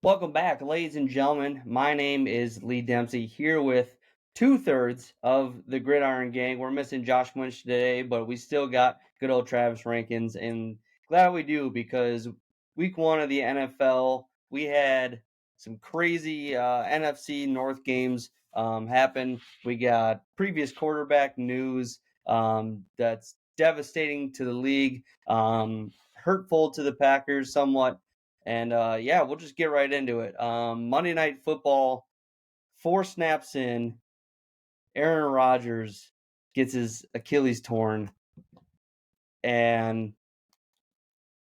Welcome back, ladies and gentlemen. My name is Lee Dempsey here with two-thirds of the Gridiron Gang. We're missing Josh Winch today, but we still got good old Travis Rankins, and glad we do because week one of the NFL, we had some crazy NFC North games happen. We got previous quarterback news that's devastating to the league, hurtful to the Packers somewhat. And yeah, we'll just get right into it. Monday Night Football, 4 snaps in, Aaron Rodgers gets his Achilles torn, and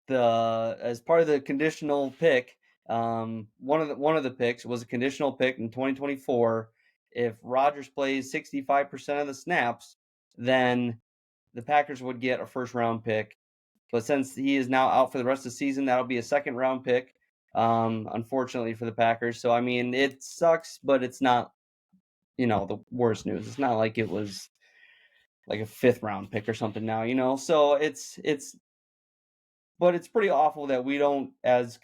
as part of the conditional pick, one of the picks was a conditional pick in 2024. If Rodgers plays 65% of the snaps, then the Packers would get a first round pick. But since he is now out for the rest of the season, that'll be a second round pick, unfortunately for the Packers. So, I mean, it sucks, but it's not, the worst news. It's not like it was like a fifth round pick or something now. So but it's pretty awful that we don't, as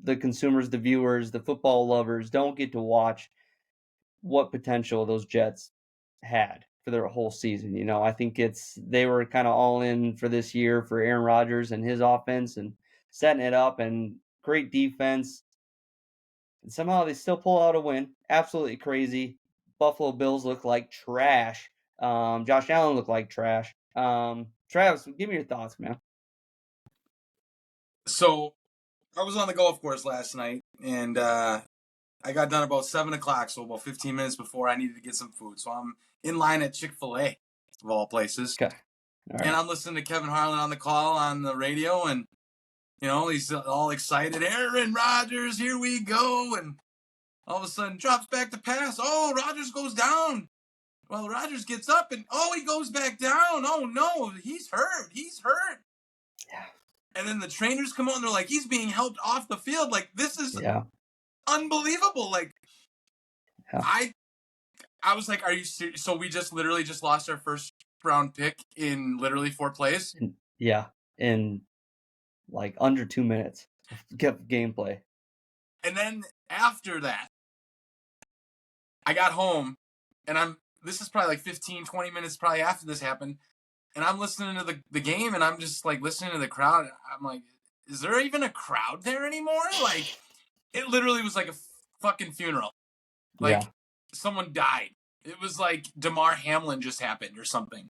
the consumers, the viewers, the football lovers, don't get to watch what potential those Jets had for their whole season. I think they were kind of all in for this year for Aaron Rodgers and his offense and setting it up and great defense. And somehow they still pull out a win. Absolutely crazy. Buffalo Bills look like trash. Josh Allen looked like trash. Travis, give me your thoughts, man. So I was on the golf course last night, and I got done about 7 o'clock, so about 15 minutes before I needed to get some food. So I'm in line at Chick-fil-A, of all places. Okay. All right. And I'm listening to Kevin Harlan on the call on the radio, and, he's all excited. Aaron Rodgers, here we go. And all of a sudden, drops back to pass. Oh, Rodgers goes down. Well, Rodgers gets up, and, he goes back down. Oh, no, he's hurt. Yeah. And then the trainers come on, and they're like, he's being helped off the field. Like, this is Yeah. unbelievable. Like, Yeah. I was like, are you serious? So we just literally just lost our first round pick in literally 4 plays? Yeah. In like under 2 minutes of gameplay. And then after that, I got home, and this is probably like 15, 20 minutes probably after this happened. And I'm listening to the game, and I'm just like listening to the crowd. I'm like, is there even a crowd there anymore? Like, it literally was like a fucking funeral. Like, someone died. It was like Damar Hamlin just happened or something.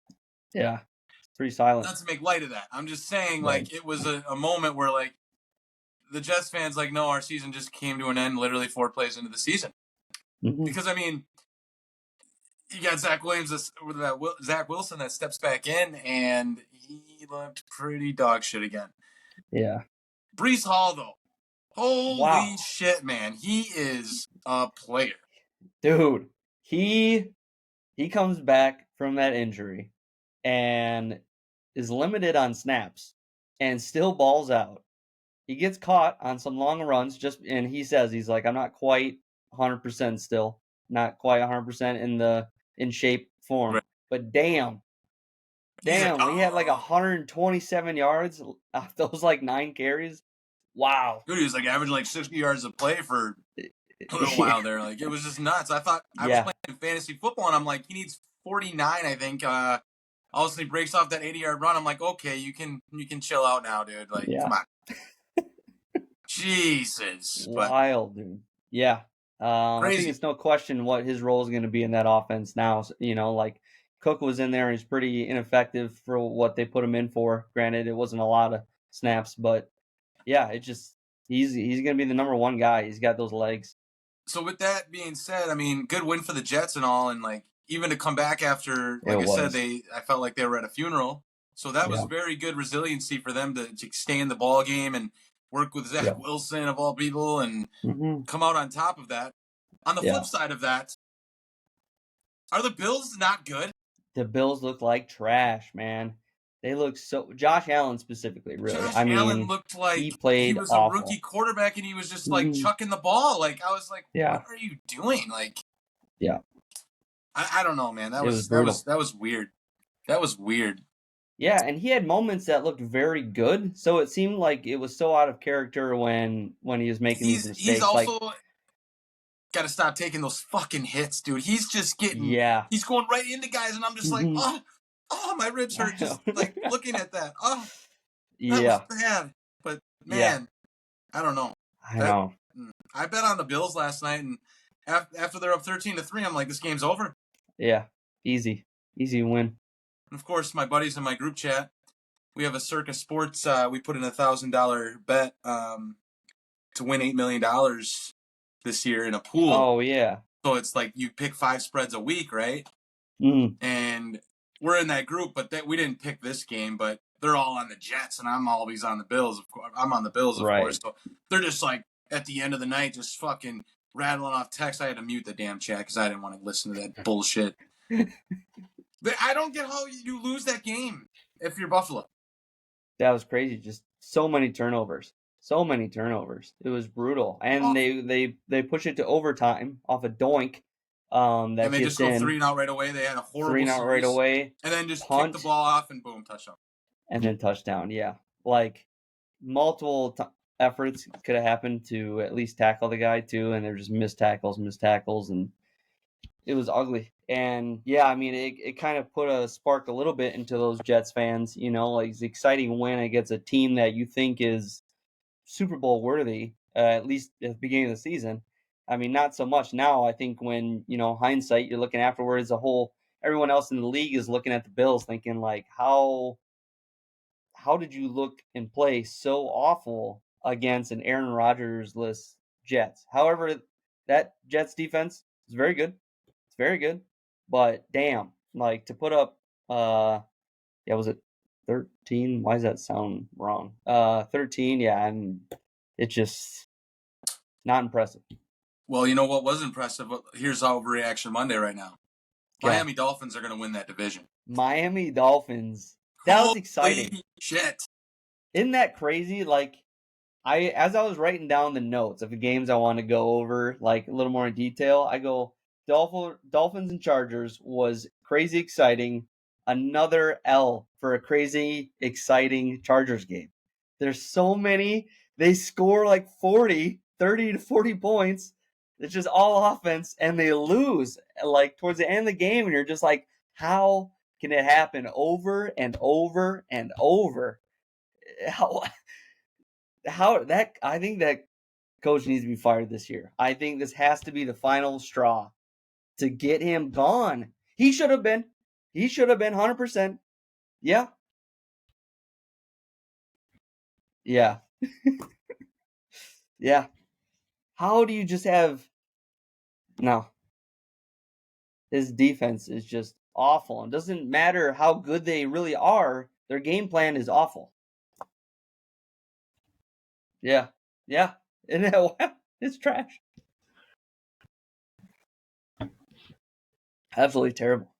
Yeah. Pretty silent. Not to make light of that. I'm just saying, like, it was a moment where, like, the Jets fans, like, no, our season just came to an end literally 4 plays into the season. Mm-hmm. Because, I mean, you got Zach Wilson that steps back in, and he looked pretty dog shit again. Yeah. Breece Hall, though. Holy shit, man. He is a player. Dude, he comes back from that injury and is limited on snaps and still balls out. He gets caught on some long runs and he says he's like, I'm not quite 100% still, not quite 100% in shape form. Right. But damn, he had like 127 yards off those like 9 carries. Wow. Dude, he was like averaging like 60 yards a play for a little while there. Like, it was just nuts. I thought I was playing fantasy football, and I'm like, he needs 49, I think. All of a sudden he breaks off that 80-yard run. I'm like, okay, you can chill out now, dude. Like, come on. Jesus. Wild, dude. Yeah. I think it's no question what his role is going to be in that offense now. Like Cook was in there and he's pretty ineffective for what they put him in for. Granted, it wasn't a lot of snaps, but yeah, he's going to be the number one guy. He's got those legs. So with that being said, I mean, good win for the Jets and all, and like even to come back after, like I said, I felt like they were at a funeral. So that was very good resiliency for them to stay in the ball game and work with Zach Wilson of all people and come out on top of that. On the flip side of that, are the Bills not good? The Bills look like trash, man. They look Josh Allen specifically, really. Josh Allen looked like he was awful. A rookie quarterback, and he was just like chucking the ball. Like, I was like, what are you doing? Like, I don't know, man. That was weird. That was weird. Yeah, and he had moments that looked very good. So it seemed like it was so out of character when he was making these He's mistakes. Like, also got to stop taking those fucking hits, dude. He's just getting, yeah, he's going right into guys, and I'm just like, I my ribs hurt just know. like looking at that. Oh, that was Yeah, bad. But yeah, man, I don't know. I That know. I bet on the Bills last night, and after they're up 13-3, I'm like, this game's over. Yeah, easy, easy win. And of course, my buddies in my group chat, we have a Circus Sports. We put in $1,000 bet to win $8 million this year in a pool. Oh yeah. So it's like you pick 5 spreads a week, right? Mm, And we're in that group, but we didn't pick this game. But they're all on the Jets, and I'm always on the Bills. Of course, I'm on the Bills, of course. right. So they're just like at the end of the night, just fucking rattling off texts. I had to mute the damn chat because I didn't want to listen to that bullshit. But I don't get how you lose that game if you're Buffalo. That was crazy. Just so many turnovers. So many turnovers. It was brutal. And Awful. they push it to overtime off a doink And that they just gets go in, 3-0 right away. They had a three horrible and out right series, away, and then just kick the punt, ball off, and boom, touchdown. and then touchdown. Yeah. Like multiple efforts could have happened to at least tackle the guy too, and they're just missed tackles, and it was ugly. And yeah, I mean, it kind of put a spark a little bit into those Jets fans, like it's an exciting win against a team that you think is Super Bowl worthy, at least at the beginning of the season. I mean, not so much now. I think when, hindsight, you're looking afterwards, everyone else in the league is looking at the Bills thinking like, how did you look and play so awful against an Aaron Rodgers-less Jets? However, that Jets defense is very good. It's very good. But damn, like to put up was it 13? Why does that sound wrong? 13, yeah, and it's just not impressive. Well, you know what was impressive? Here's Overreaction Monday right now. Okay. Miami Dolphins are going to win that division. Miami Dolphins. That was exciting. Holy shit. Isn't that crazy? Like as I was writing down the notes of the games I want to go over, like a little more in detail, I go Dolphins and Chargers was crazy exciting. Another L for a crazy exciting Chargers game. There's so many. They score like 30 to 40 points. It's just all offense, and they lose like towards the end of the game, and you're just like, how can it happen over and over and over? How that I think that coach needs to be fired this year. I think this has to be the final straw to get him gone. He should have been. He should have been 100%. Yeah. Yeah. Yeah. How do you just have no? His defense is just awful. It doesn't matter how good they really are. Their game plan is awful. Yeah. Yeah. And it's trash. Absolutely terrible.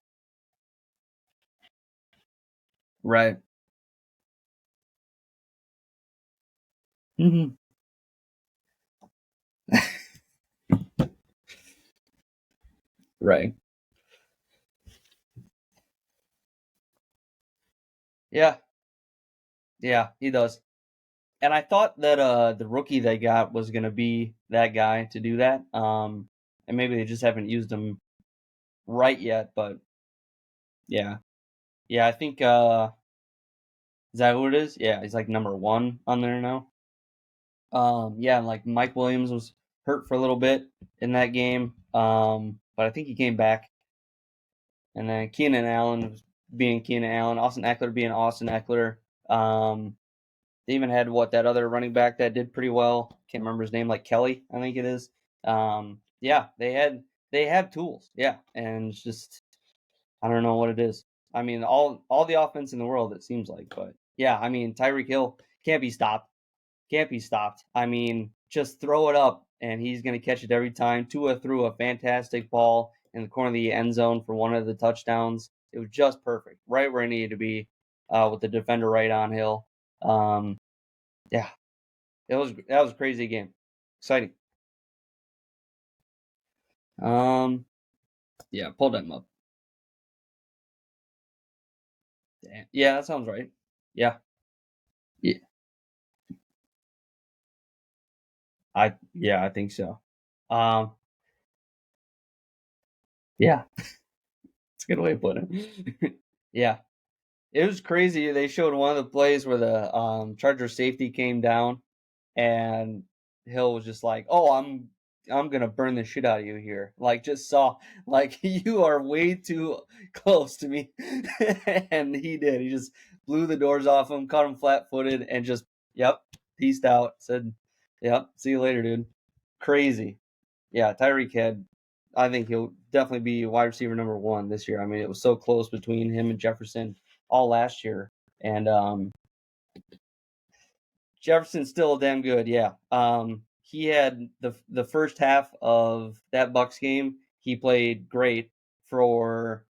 Right. Mm-hmm. Right. Yeah. Yeah. He does. And I thought that the rookie they got was gonna be that guy to do that. And maybe they just haven't used him right yet, but yeah. Yeah, I think is that who it is? Yeah, he's like number 1 on there now. Yeah, and like Mike Williams was hurt for a little bit in that game. But I think he came back. And then Keenan Allen was being Keenan Allen, Austin Eckler being Austin Eckler. They even had that other running back that did pretty well. Can't remember his name, like Kelly, I think it is. Yeah, they have tools. Yeah, and it's just I don't know what it is. I mean, all the offense in the world it seems like, but yeah, I mean Tyreek Hill can't be stopped. Can't be stopped. I mean, just throw it up and he's going to catch it every time. Tua threw a fantastic ball in the corner of the end zone for one of the touchdowns. It was just perfect, right where it needed to be, with the defender right on Hill. Yeah, that was a crazy game, exciting. Um, yeah, pull them up. Yeah, that sounds right. Yeah. Yeah. I think so. Um, yeah, it's a good way of putting it. Yeah. It was crazy. They showed one of the plays where the Charger safety came down and Hill was just like, "Oh, I'm gonna burn the shit out of you here." Like, just saw like you are way too close to me, and he did. He just blew the doors off him, caught him flat-footed, and just yep, peaced out. Said, "Yep, see you later, dude." Crazy. Yeah, Tyreek had. I think he'll definitely be wide receiver number one this year. I mean, it was so close between him and Jefferson all last year, and Jefferson's still damn good. Yeah. He had the first half of that Bucks game. He played great for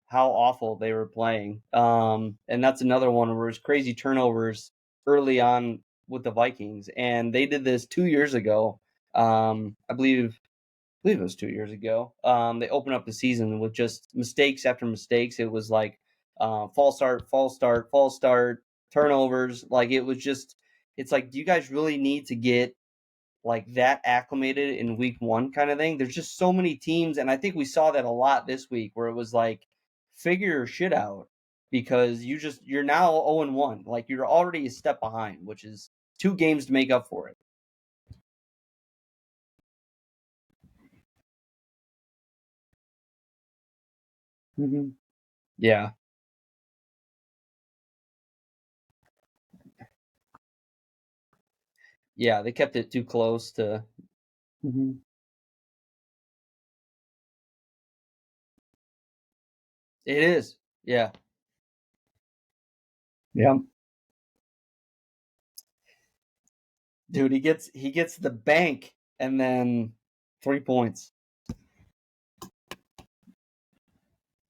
how awful they were playing. And that's another one where it was crazy turnovers early on with the Vikings, and they did this 2 years ago. I believe it was 2 years ago. They opened up the season with just mistakes after mistakes. It was like false start, false start, false start, turnovers. Like it was just, it's like, do you guys really need to get like that acclimated in week one kind of thing? There's just so many teams, and I think we saw that a lot this week where it was like, figure your shit out because you're now 0-1. Like you're already a step behind, which is 2 games to make up for it. Mm-hmm. Yeah. Yeah. They kept it too close to. Mhm. It is. Yeah. Yeah. Dude, he gets the bank and then 3 points.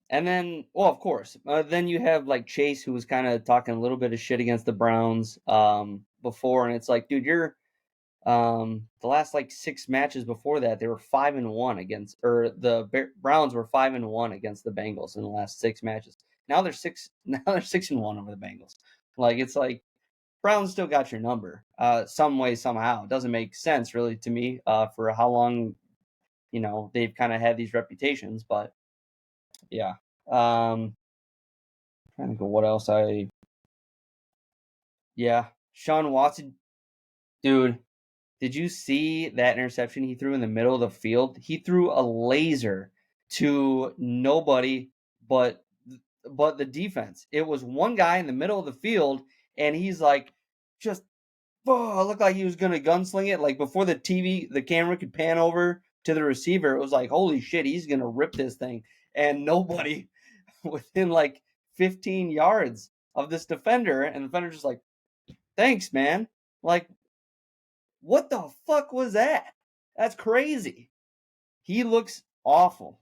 And then, well, of course, then you have like Chase, who was kind of talking a little bit of shit against the Browns before, and it's like, dude, you're the last like 6 matches before that, they were 5-1 against, or the Browns were 5-1 against the Bengals in the last 6 matches. Now they're six. Now they're 6-1 over the Bengals. Like it's like Browns still got your number, some way somehow. It doesn't make sense really to me for how long they've kind of had these reputations, but yeah. Trying to think of what else I. Yeah, Sean Watson, dude. Did you see that interception he threw in the middle of the field? He threw a laser to nobody but the defense. It was one guy in the middle of the field, and he's like, just it looked like he was gonna gunsling it. Like before the camera could pan over to the receiver, it was like, holy shit, he's gonna rip this thing. And nobody within like 15 yards of this defender, and the defender's just like, thanks, man. Like, what the fuck was that? That's crazy. He looks awful.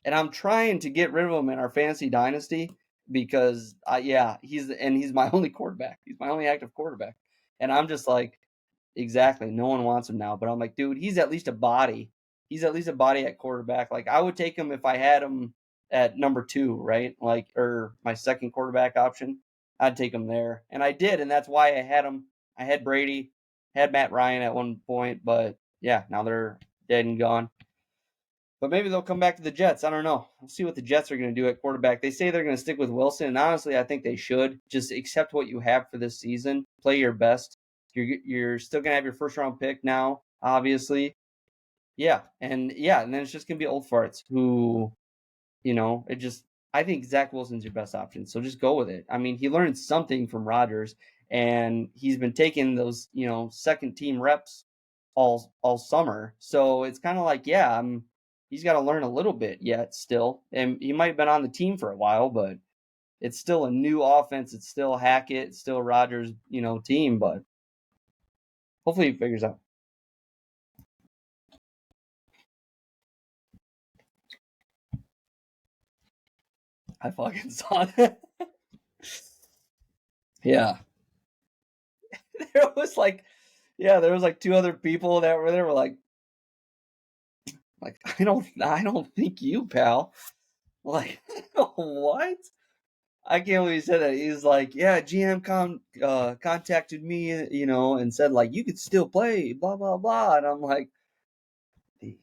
And I'm trying to get rid of him in our fantasy dynasty because yeah, he's my only quarterback. He's my only active quarterback. And I'm just like, exactly, no one wants him now. But I'm like, dude, he's at least a body. He's at least a body at quarterback. Like I would take him if I had him at number 2, right? Like, or my second quarterback option. I'd take him there. And I did, and that's why I had him. I had Brady, had Matt Ryan at one point, but yeah, now they're dead and gone. But maybe they'll come back to the Jets. I don't know. We'll see what the Jets are going to do at quarterback. They say they're going to stick with Wilson, and honestly, I think they should. Just accept what you have for this season. Play your best. You're still going to have your first round pick now, obviously. And then it's just going to be old farts who, it just. I think Zach Wilson's your best option, so just go with it. I mean, he learned something from Rodgers, and he's been taking those, second team reps all summer. So it's kind of like, yeah, he's got to learn a little bit yet still. And he might have been on the team for a while, but it's still a new offense. It's still Hackett, it's still Rodgers, team, but hopefully he figures out. I fucking saw that. Yeah. There was like there was like 2 other people that were there were like I don't think you, pal. Like what? I can't believe he said that. He's like, yeah, GM contacted me, and said like you could still play, blah blah blah. And I'm like,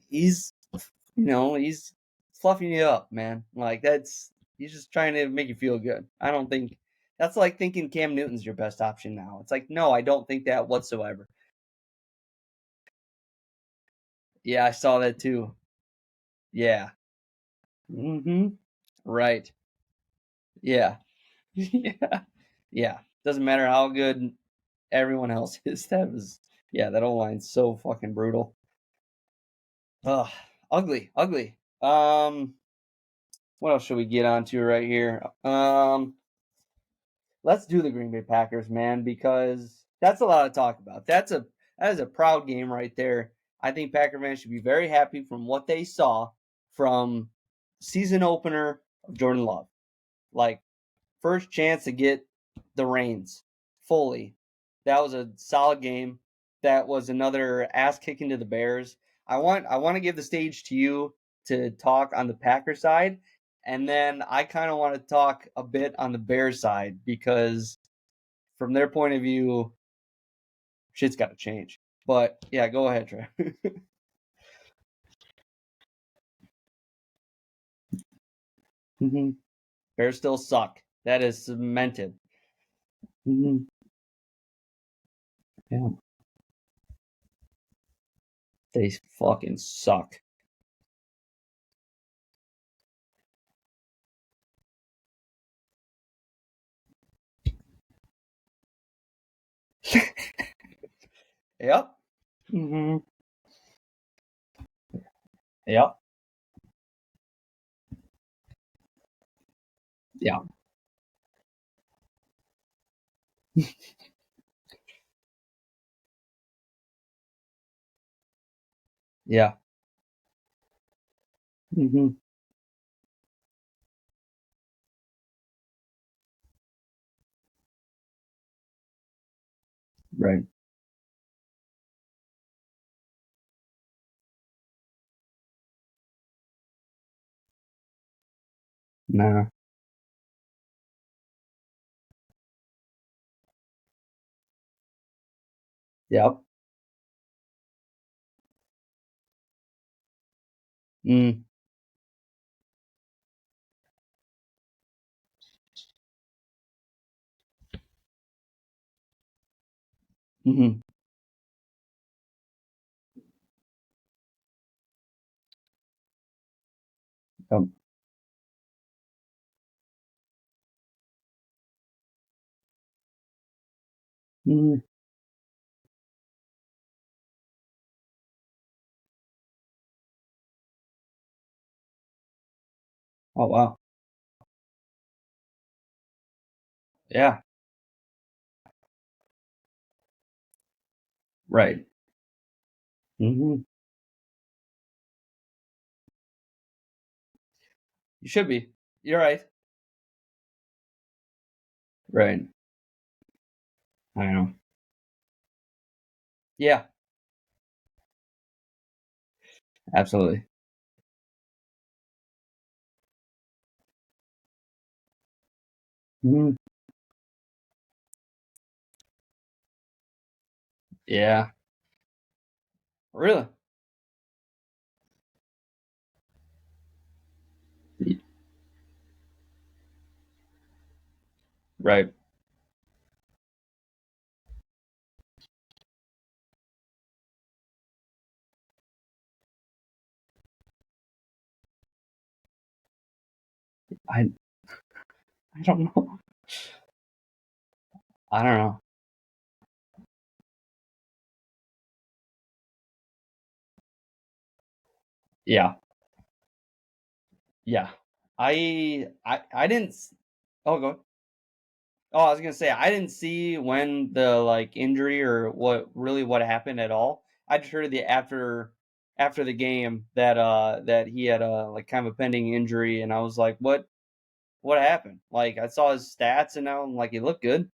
he's he's fluffing you up, man. Like he's just trying to make you feel good. I don't think that's like thinking Cam Newton's your best option now. It's like, no, I don't think that whatsoever. Yeah, I saw that too. Yeah. Mm-hmm. Right. Yeah. Yeah. Yeah. Doesn't matter how good everyone else is. That O line's so fucking brutal. Ugh. Ugly. Ugly. What else should we get onto right here? Let's do the Green Bay Packers, man, because that's a lot to talk about. That is a proud game right there. I think Packer fans should be very happy from what they saw from season opener of Jordan Love. Like first chance to get the reins fully. That was a solid game. That was another ass kicking to the Bears. I want to give the stage to you to talk on the Packer side, and then I kind of want to talk a bit on the Bears side because from their point of view, shit's got to change. But yeah, go ahead, Trey. Mhm. Bears still suck. That is cemented. Mhm. Yeah, they fucking suck. Yep. Hmm. Yep. Yeah. Yeah. Hmm. Right. Nah. Yep. Mm. Hmm. Yep. Mm. Oh wow. Yeah. Right. Hmm. You should be. You're right. Right. I know. Yeah. Absolutely. Hmm. Yeah. Really. Right. I I don't know. I don't know. Yeah. Yeah. I didn't. Oh, go. Oh, I was gonna say I didn't see when the like injury or what happened at all. I just heard the after the game that he had a like kind of a pending injury, and I was like, what happened? Like I saw his stats, and now I'm like, he looked good.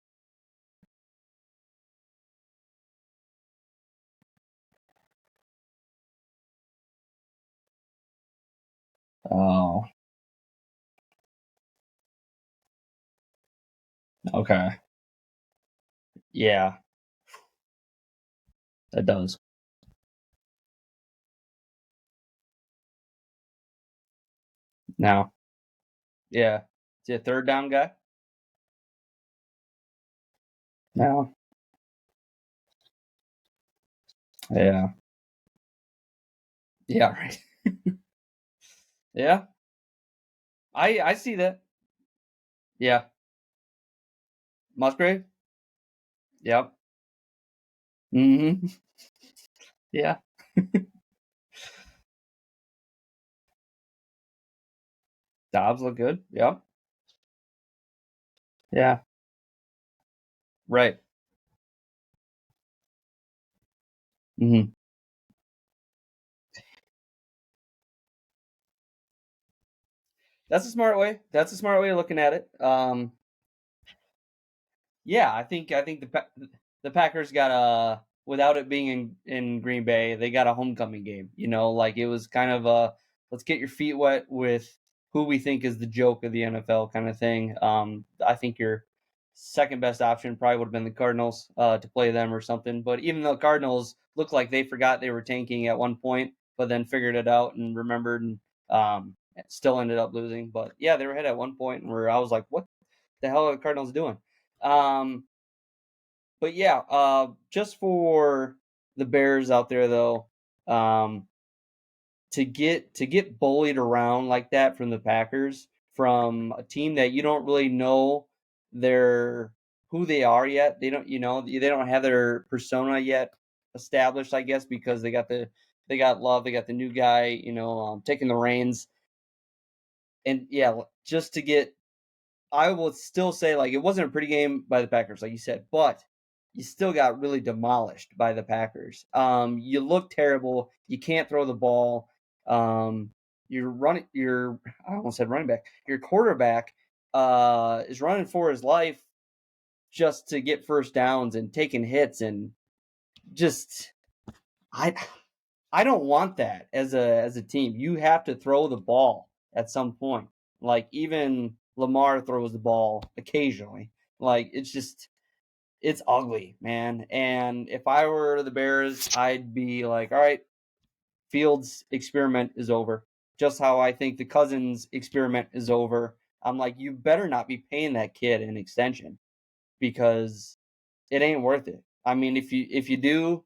Oh, Okay. Yeah, that does. Now, yeah. Is he a third down guy? No. Yeah. Yeah, right. Yeah. I see that. Yeah. Musgrave? Yep. Mm-hmm. Yeah. Dobbs look good. Yep. Yeah. Right. Mm-hmm. That's a smart way. That's a smart way of looking at it. Yeah, I think the Packers got a without it being in Green Bay, they got a homecoming game. Like it was kind of a let's get your feet wet with who we think is the joke of the NFL kind of thing. I think your second best option probably would have been the Cardinals to play them or something. But even though Cardinals looked like they forgot they were tanking at one point, but then figured it out and remembered and still ended up losing. But yeah, they were ahead at one point where I was like, what the hell are the Cardinals doing? Um, but yeah, just for the Bears out there though, um, to get bullied around like that from the Packers, from a team that you don't really know their who they are yet. They don't have their persona yet established, I guess, because they got Love, they got the new guy, taking the reins, and yeah, just to get I will still say like it wasn't a pretty game by the Packers, like you said, but you still got really demolished by the Packers. You look terrible. You can't throw the ball. Um, you're running. I almost said running back. Your quarterback is running for his life just to get first downs and taking hits and just I I don't want that as a team. You have to throw the ball at some point. Like even Lamar throws the ball occasionally. Like it's ugly, man. And if I were the Bears, I'd be like, all right, Fields' experiment is over. Just how I think the Cousins experiment is over. I'm like, you better not be paying that kid an extension because it ain't worth it. I mean, if you do,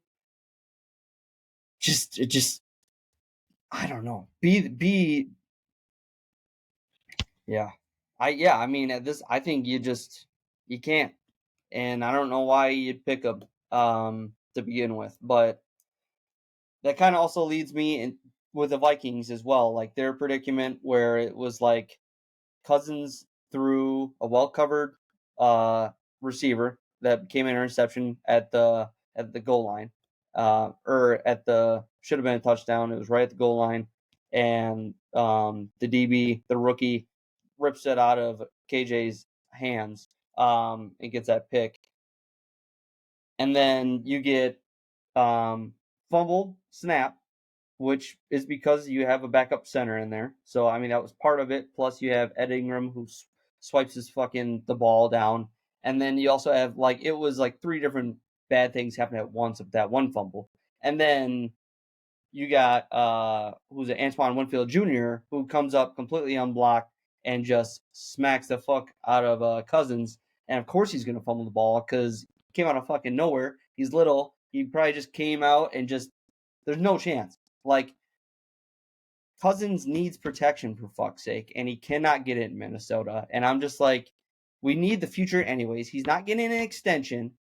just I don't know. Be Yeah. I mean at this I think you can't. And I don't know why you'd pick up to begin with, but that kind of also leads me in with the Vikings as well, like their predicament where it was like Cousins threw a well covered uh receiver that became an interception at the goal line. Or at the should have been a touchdown. It was right at the goal line. And the DB, the rookie, rips it out of KJ's hands and gets that pick. And then you get fumble snap, which is because you have a backup center in there. So I mean that was part of it. Plus you have Ed Ingram who swipes his fucking the ball down, and then you also have like it was like three different bad things happening at once of that one fumble, and then you got who's it Antoine Winfield Jr. who comes up completely unblocked and just smacks the fuck out of Cousins, and of course he's gonna fumble the ball because he came out of fucking nowhere. He's little. He probably just came out and just there's no chance. Like Cousins needs protection for fuck's sake, and he cannot get it in Minnesota. And I'm just like, we need the future anyways. He's not getting an extension.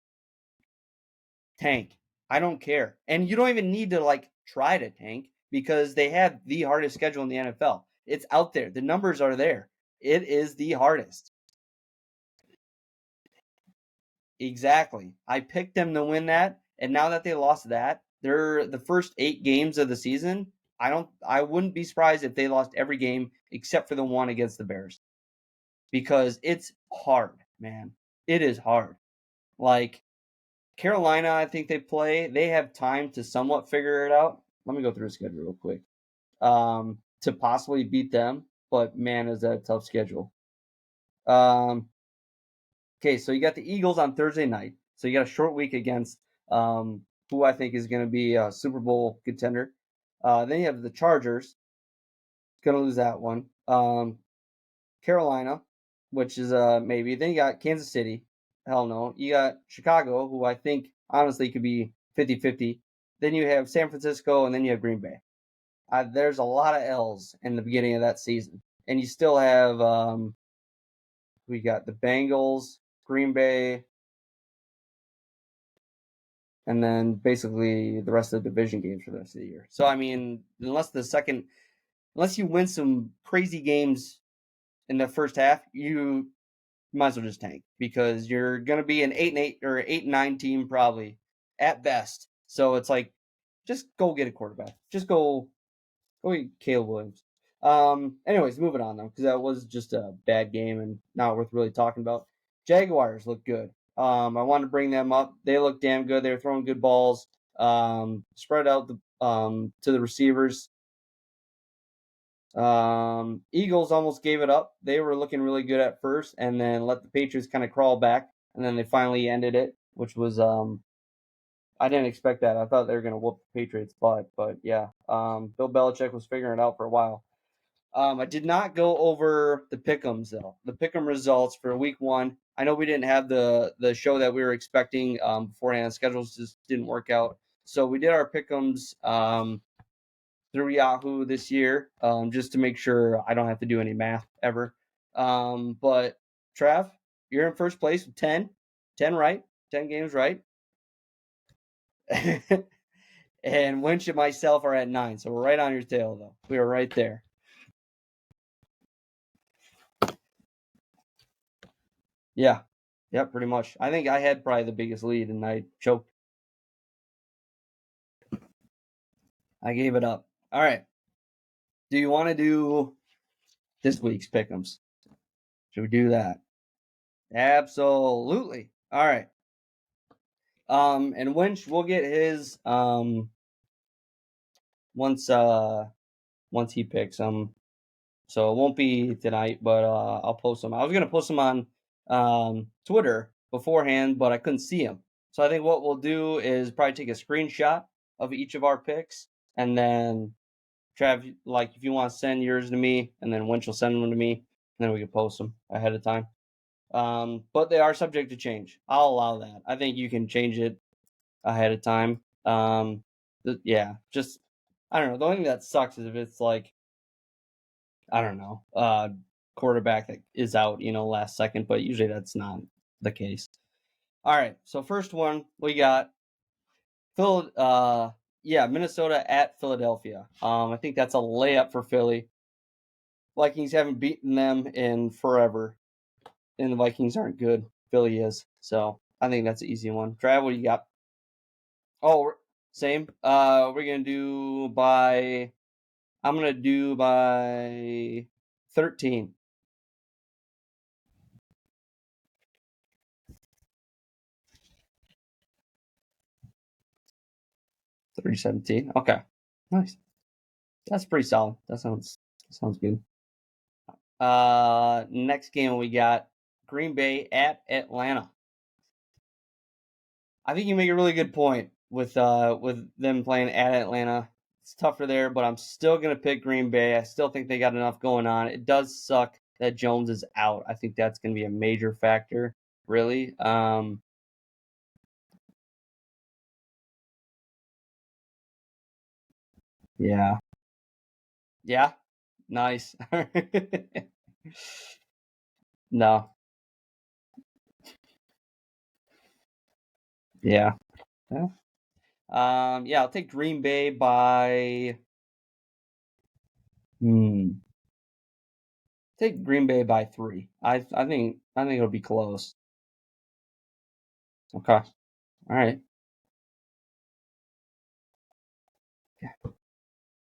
Tank. I don't care. And you don't even need to like try to tank because they have the hardest schedule in the NFL. It's out there. The numbers are there. It is the hardest. Exactly. I picked them to win that, and now that they lost that, they're the first 8 games of the season. I wouldn't be surprised if they lost every game except for the one against the Bears. Because it's hard, man. It is hard. Like Carolina, I think they have time to somewhat figure it out. Let me go through the schedule real quick. To possibly beat them, but man, is that a tough schedule. Um, Okay, so you got the Eagles on Thursday night. So you got a short week against who I think is going to be a Super Bowl contender. Then you have the Chargers. Going to lose that one. Carolina, which is maybe. Then you got Kansas City. Hell no. You got Chicago, who I think honestly could be 50-50. Then you have San Francisco, and then you have Green Bay. There's a lot of L's in the beginning of that season. And you still have we got the Bengals, Green Bay, and then basically the rest of the division games for the rest of the year. So I mean, unless you win some crazy games in the first half, you might as well just tank because you're gonna be an 8-8 or 8-9 team probably at best. So it's like, just go get a quarterback. Just go get Caleb Williams. Anyways, moving on though, because that was just a bad game and not worth really talking about. Jaguars look good. I wanted to bring them up. They look damn good. They were throwing good balls. Spread out to the receivers. Eagles almost gave it up. They were looking really good at first, and then let the Patriots kind of crawl back, and then they finally ended it, which was I didn't expect that. I thought they were going to whoop the Patriots' butt, but yeah, Bill Belichick was figuring it out for a while. I did not go over the pick'ems though. The pick'em results for week 1. I know we didn't have the show that we were expecting beforehand. Schedules just didn't work out, so we did our pick'ems through Yahoo this year, just to make sure I don't have to do any math ever. But Trav, you're in first place with 10 right, 10 games right. And Winch and myself are at 9, so we're right on your tail though. We are right there. Yeah, yeah, pretty much. I think I had probably the biggest lead, and I choked. I gave it up. All right. Do you want to do this week's pick'ems? Should we do that? Absolutely. All right. And Winch will get his once he picks them. So it won't be tonight, but I'll post them. I was gonna post them on Twitter beforehand, but I couldn't see them. So I think what we'll do is probably take a screenshot of each of our picks, and then Trav, like if you want to send yours to me, and then Winch will send them to me, and then we can post them ahead of time. But they are subject to change. I'll allow that. I think you can change it ahead of time. Yeah, just I don't know. The only thing that sucks is if it's like I don't know, quarterback that is out, last second, but usually that's not the case. All right, so first one we got Phil. Yeah, Minnesota at Philadelphia. I think that's a layup for Philly. Vikings haven't beaten them in forever, and the Vikings aren't good. Philly is, so I think that's an easy one. Trav, what do you got? Oh, same. We're gonna do by. I'm gonna do by 13. 30-17. Okay, nice. That's pretty solid. That sounds good. Next game we got Green Bay at Atlanta. I think you make a really good point with them playing at Atlanta. It's tougher there, but I'm still gonna pick Green Bay. I still think they got enough going on. It does suck that Jones is out. I think that's gonna be a major factor, really. Yeah, yeah, nice. No, yeah, yeah. Yeah, I'll take Green Bay by. Hmm. Take Green Bay by 3. I think it'll be close. Okay. All right.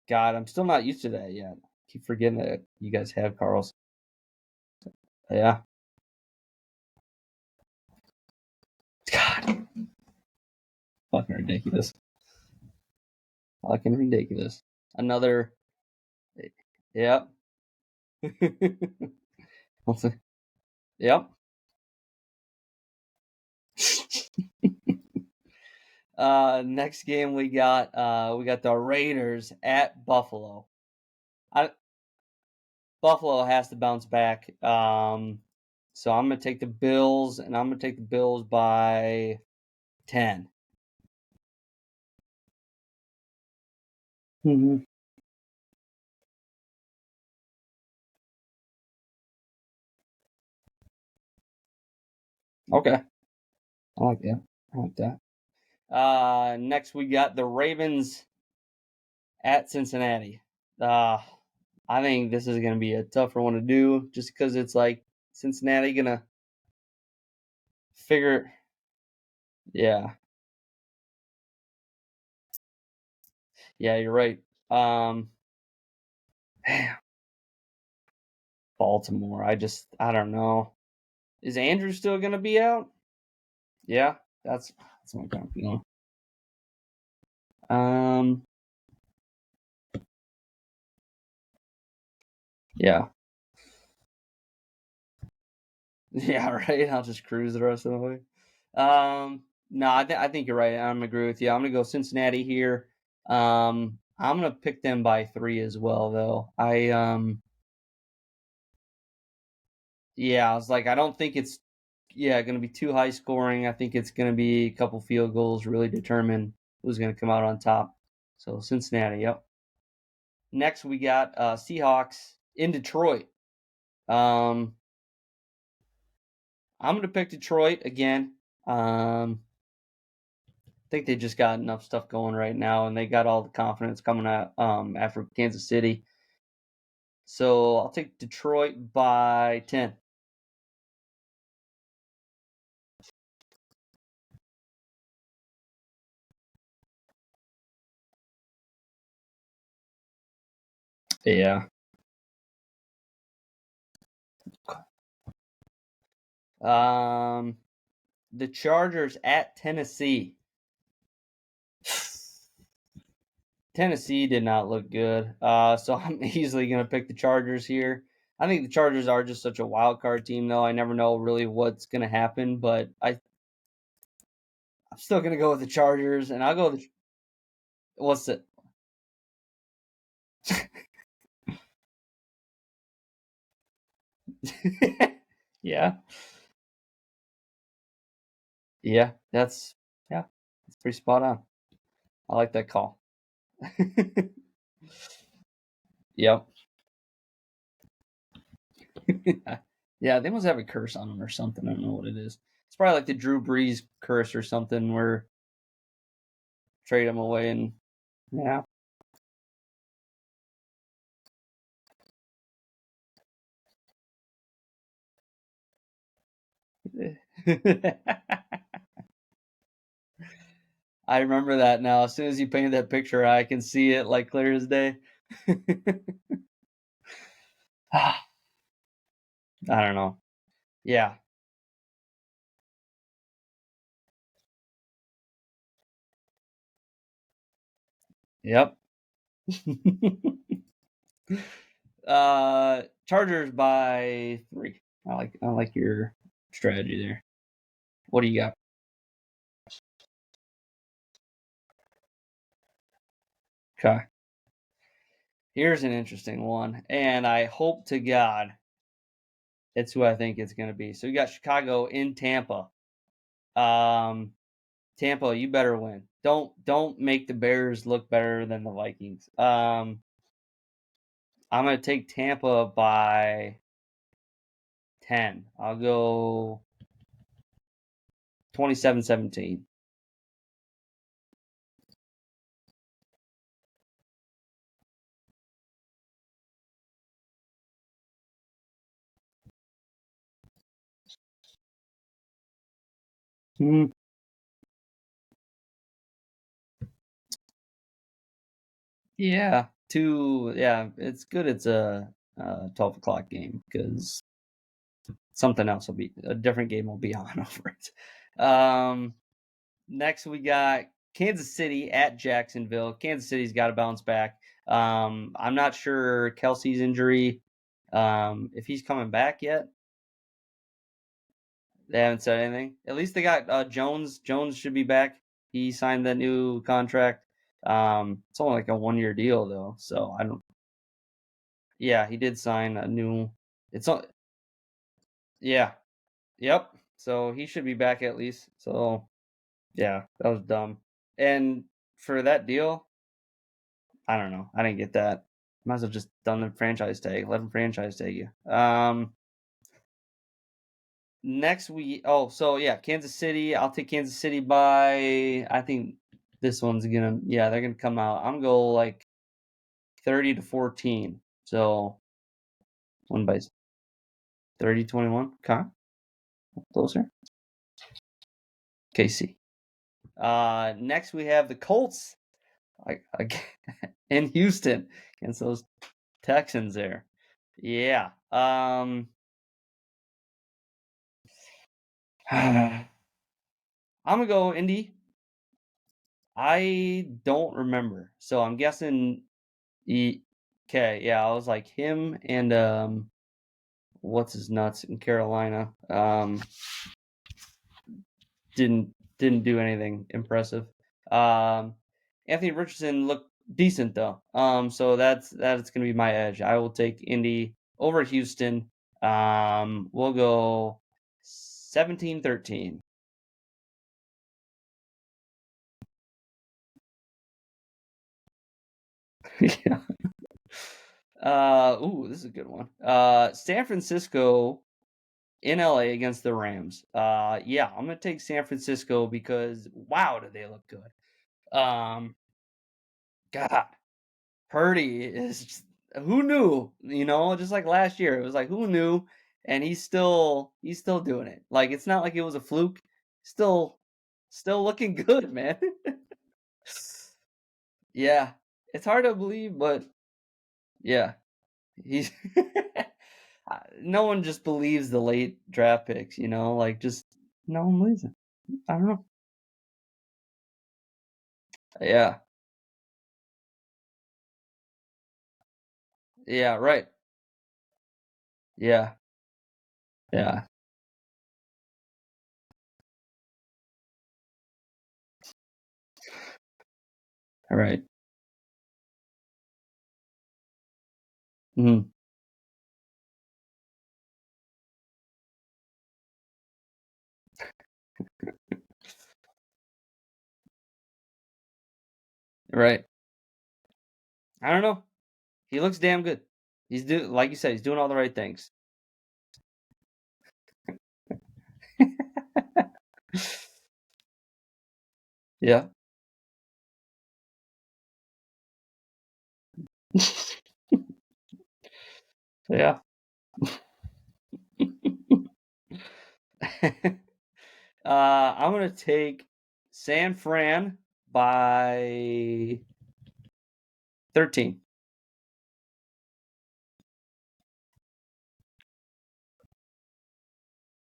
God, I'm still not used to that yet. Keep forgetting that you guys have Carl's. Yeah. God, fucking ridiculous. Fucking ridiculous. Another. Yep. Yep. Next game we got the Raiders at Buffalo. Buffalo has to bounce back. So I'm gonna take the Bills, and I'm gonna take the Bills by 10. Mm-hmm. Okay, I like that. I like that. Next we got the Ravens at Cincinnati. Uh, I think this is gonna be a tougher one to do, just because it's like Cincinnati gonna figure. Yeah, yeah, you're right. Um, Baltimore. I don't know. Is Andrew still gonna be out? Yeah, that's my kind of feeling. Um, yeah, yeah, right. I'll just cruise the rest of the way. No, I think you're right. I'm gonna agree with you. I'm gonna go Cincinnati here. I'm gonna pick them by 3 as well, though. Yeah, I was like, I don't think it's gonna be too high scoring. I think it's gonna be a couple field goals really determine who's gonna come out on top. So Cincinnati, yep. Next we got Seahawks in Detroit. Um, I'm gonna pick Detroit again. I think they just got enough stuff going right now, and they got all the confidence coming out after Kansas City. So I'll take Detroit by 10. Yeah. Um, the Chargers at Tennessee. Tennessee did not look good. So I'm easily going to pick the Chargers here. I think the Chargers are just such a wild card team, though. I never know really what's going to happen, but I'm still going to go with the Chargers, and I'll go with what's it? Yeah, yeah, yeah, that's pretty spot on. I like that call. Yep. Yeah, they must have a curse on them or something. I don't know what it is. It's probably like the Drew Brees curse or something, where trade him away and yeah. I remember that now. As soon as you painted that picture, I can see it like clear as day. I don't know. Yeah. Yep. Chargers by 3. I like your strategy there. What do you got? Okay. Here's an interesting one, and I hope to God it's who I think it's going to be. So you got Chicago in Tampa. Um, Tampa, you better win. Don't make the Bears look better than the Vikings. I'm going to take Tampa by 10. I'll go 27-17. Mm, yeah, it's good. It's a 12 o'clock game because something else will be a different game will be on over it. Next we got Kansas City at Jacksonville. Kansas City's got to bounce back. I'm not sure Kelsey's injury, if he's coming back yet. They haven't said anything. At least they got Jones. Jones should be back. he signed that new contract. It's only like a 1-year deal though, so I don't. Yeah, he did sign a new. It's all. Yeah. Yep. So he should be back at least. So yeah, that was dumb. And for that deal, I don't know. I didn't get that. Might as well just done the franchise tag. Let him franchise tag you. Next week. Oh, so yeah, Kansas City. I'll take Kansas City by. I think this one's gonna. Yeah, they're gonna come out. I'm gonna go like 30-14. So one by 30-21. Okay, closer. KC. Next we have the Colts. In Houston against those Texans there. Yeah. I'm gonna go Indy. I don't remember, so I'm guessing. Okay, yeah, I was like him and what's his nuts in Carolina. Didn't do anything impressive. Anthony Richardson looked decent though. So that's gonna be my edge. I will take Indy over Houston. We'll go 17-13. Yeah. Ooh, this is a good one. San Francisco in LA against the Rams. Yeah, I'm gonna take San Francisco because wow, do they look good. God, Purdy is just, who knew? Just like last year, it was like who knew, and he's still doing it. Like it's not like it was a fluke. Still, still looking good, man. Yeah, it's hard to believe, but yeah, he's. No one just believes the late draft picks, like just no one believes it. I don't know. Yeah, yeah, right. Yeah, yeah, right. Mhm. Right. I don't know. He looks damn good. Like you said, he's doing all the right things. Yeah. Yeah. I'm gonna take San Fran by 13.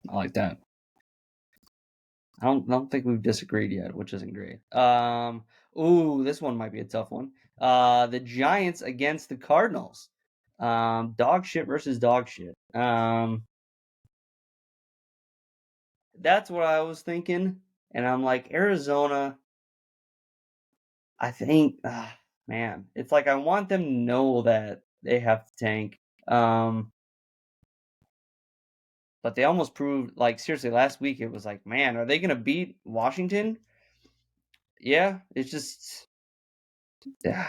I like that. I don't think we've disagreed yet, which isn't great. Ooh, this one might be a tough one. The Giants against the Cardinals. Dog shit versus dog shit. That's what I was thinking, and I'm like Arizona. I think, man, it's like I want them to know that they have to tank. Um, but they almost proved, like seriously, last week it was like, man, are they gonna beat Washington? Yeah, it's just, yeah,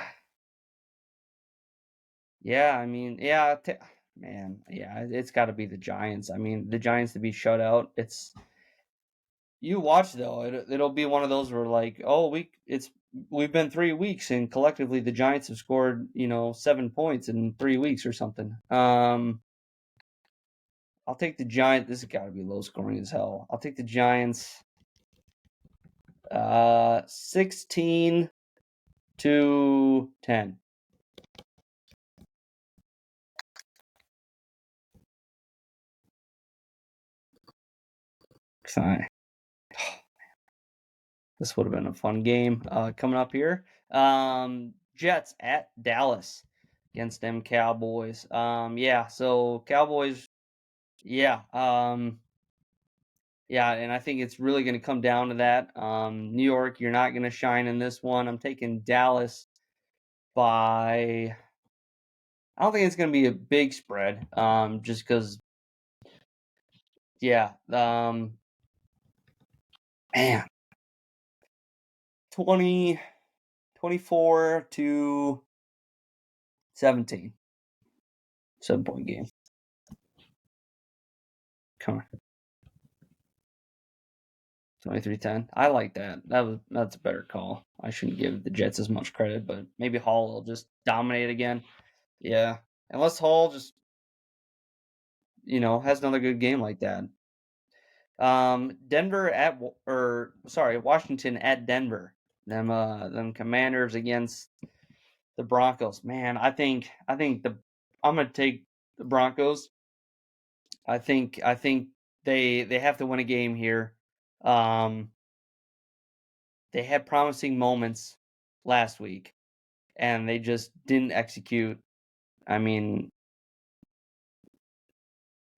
yeah. I mean, yeah, man, yeah, it's got to be the Giants. I mean, the Giants to be shut out. It's you watch though. It'll be one of those where like, oh, we've been 3 weeks and collectively the Giants have scored 7 points in 3 weeks or something. I'll take the Giants. This has got to be low scoring as hell. I'll take the Giants. 16-10. Sorry. This would have been a fun game coming up here. Jets at Dallas against them Cowboys. Yeah, so Cowboys, yeah. Yeah, and I think it's really going to come down to that. New York, you're not going to shine in this one. I'm taking Dallas by. I don't think it's going to be a big spread. Just because, yeah. Man, 20, 24 to 17. 7-point game. Come on. 23-10. I like that. That's a better call. I shouldn't give the Jets as much credit, but maybe Hall will just dominate again. Yeah. Unless Hall just, has another good game like that. Denver Washington at Denver. Them Commanders against the Broncos. Man, I think I'm gonna take the Broncos. I think they have to win a game here. Um, they had promising moments last week, and they just didn't execute. I mean,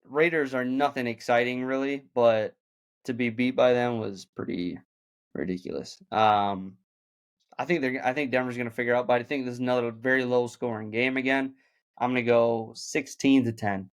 Raiders are nothing exciting really, but to be beat by them was pretty ridiculous. I think Denver's gonna figure out, but I think this is another very low scoring game again. I'm gonna go 16-10.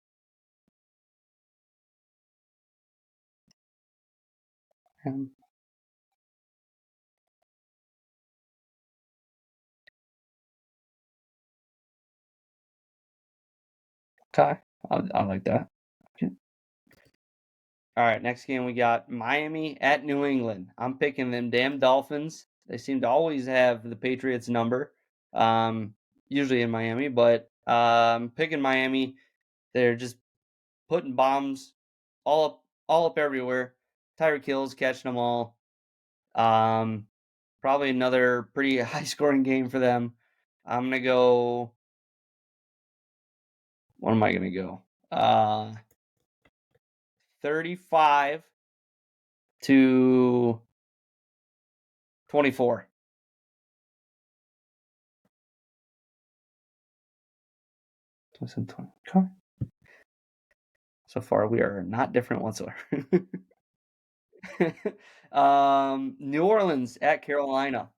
Okay, I like that. Okay. All right, next game we got Miami at New England. I'm picking them damn Dolphins. They seem to always have the Patriots number, usually in Miami, but picking Miami. They're just putting bombs all up everywhere. Tyreek Hill's catching them all. Um, Probably another pretty high scoring game for them. I'm gonna go. What am I gonna go? 35 to 24. Okay. So far, we are not different whatsoever. New Orleans at Carolina.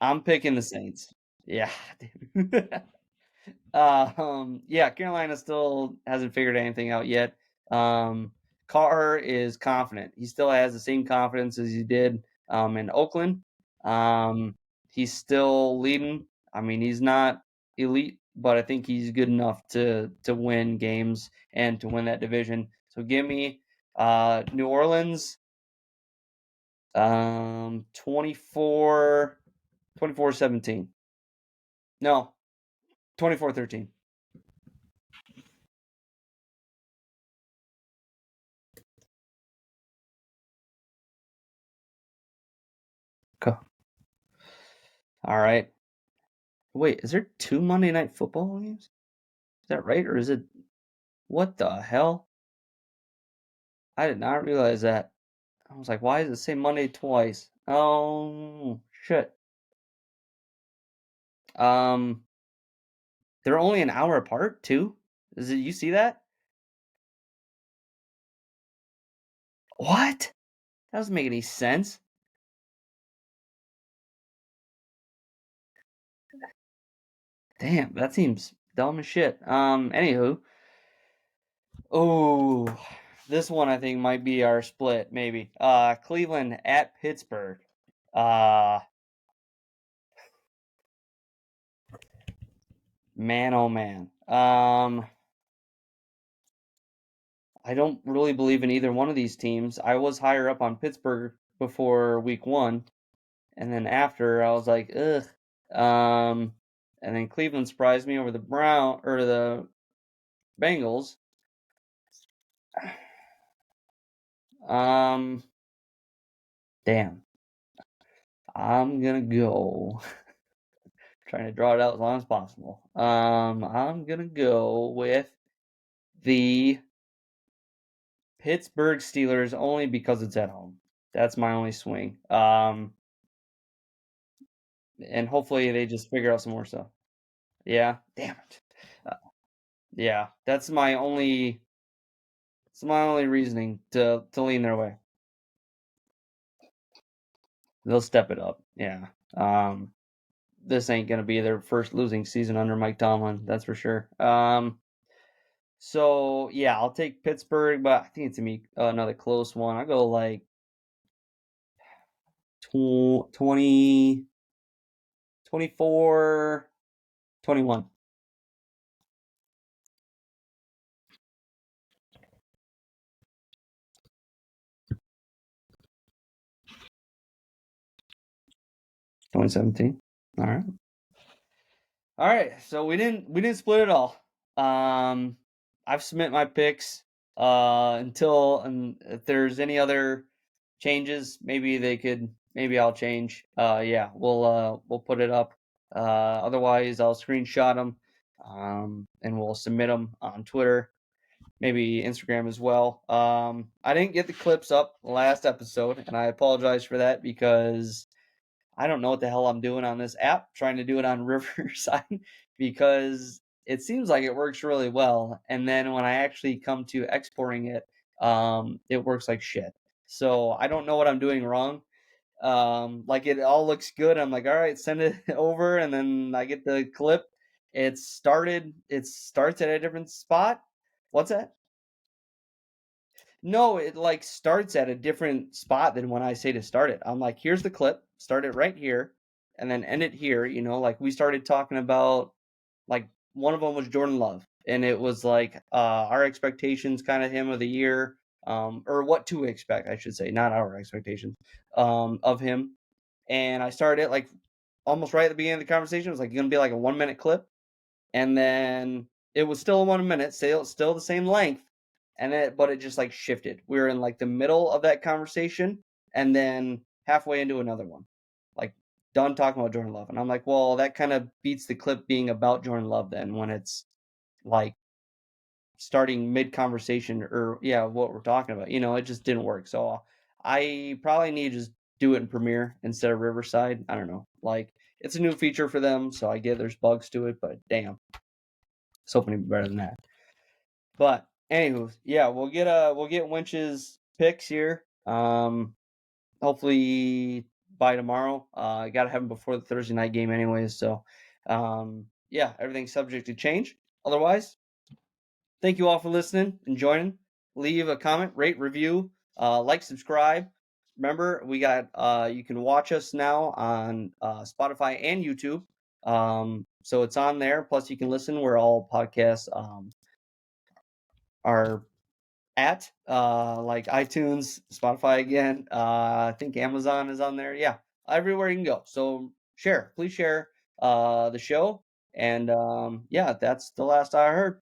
I'm picking the Saints. Yeah. Yeah, Carolina still hasn't figured anything out yet. Um, Carr is confident. He still has the same confidence as he did in Oakland. Um, he's still leading. I mean, he's not elite, but I think he's good enough to win games and to win that division. So give me New Orleans 24 17. No, 24-13. Okay. All right. Wait, is there two Monday Night Football games? Is that right? Or is it. What the hell? I did not realize that. I was like, why does it say Monday twice? Oh, shit. Um, they're only an hour apart, too? Is it, you see that? What? That doesn't make any sense. Damn, that seems dumb as shit. Anywho. Oh, this one I think might be our split, maybe. Cleveland at Pittsburgh. Uh, Man, oh man. I don't really believe in either one of these teams. I was higher up on Pittsburgh before week one, and then after I was like, ugh. Um, and then Cleveland surprised me over the Bengals. Um, Damn. I'm gonna go. Trying to draw it out as long as possible. I'm gonna go with the Pittsburgh Steelers only because it's at home. That's my only swing. And hopefully they just figure out some more stuff. Yeah, damn it. Yeah, that's my only It's my only reasoning to lean their way. They'll step it up. Yeah. This ain't gonna be their first losing season under Mike Tomlin, that's for sure. So yeah, I'll take Pittsburgh, but I think it's gonna be another close one. I'll go like 20, 24, 21. Twenty 17. All right. All right. So we didn't split it all. I've submit my picks until and if there's any other changes, maybe I'll change. Yeah, we'll put it up. Otherwise I'll screenshot them and we'll submit them on Twitter, maybe Instagram as well. I didn't get the clips up last episode and I apologize for that because I don't know what the hell I'm doing on this app, trying to do it on Riverside because it seems like it works really well. And then when I actually come to exporting it, it works like shit. So I don't know what I'm doing wrong. Like it all looks good. I'm like, all right, send it over. And then I get the clip. It starts at a different spot. What's that? No, it like starts at a different spot than when I say to start it. I'm like, here's the clip, start it right here, and then end it here. Like we started talking about, like one of them was Jordan Love, and it was like our expectations, kind of him of the year, or what to expect, I should say, not our expectations, of him. And I started it like almost right at the beginning of the conversation. It was like gonna be like a 1 minute clip, and then it was still 1 minute, still the same length, and but it just like shifted. We were in like the middle of that conversation, and then halfway into another one, like done talking about Jordan Love, and I'm like, well, that kind of beats the clip being about Jordan Love then when it's like starting mid conversation or yeah, what we're talking about. It just didn't work. So I probably need to just do it in Premiere instead of Riverside. I don't know, like it's a new feature for them, so I get there's bugs to it, but damn. It's hoping to be better than that. But anywho, yeah, we'll get Winch's picks here. Hopefully by tomorrow. I gotta have them before the Thursday night game anyways. So yeah, everything's subject to change. Otherwise, thank you all for listening and joining. Leave a comment, rate, review, like, subscribe. Remember, we got you can watch us now on Spotify and YouTube. So it's on there. Plus, you can listen where all podcasts are at, like iTunes, Spotify again. I think Amazon is on there. Yeah, everywhere you can go. So please share the show. And yeah, that's the last I heard.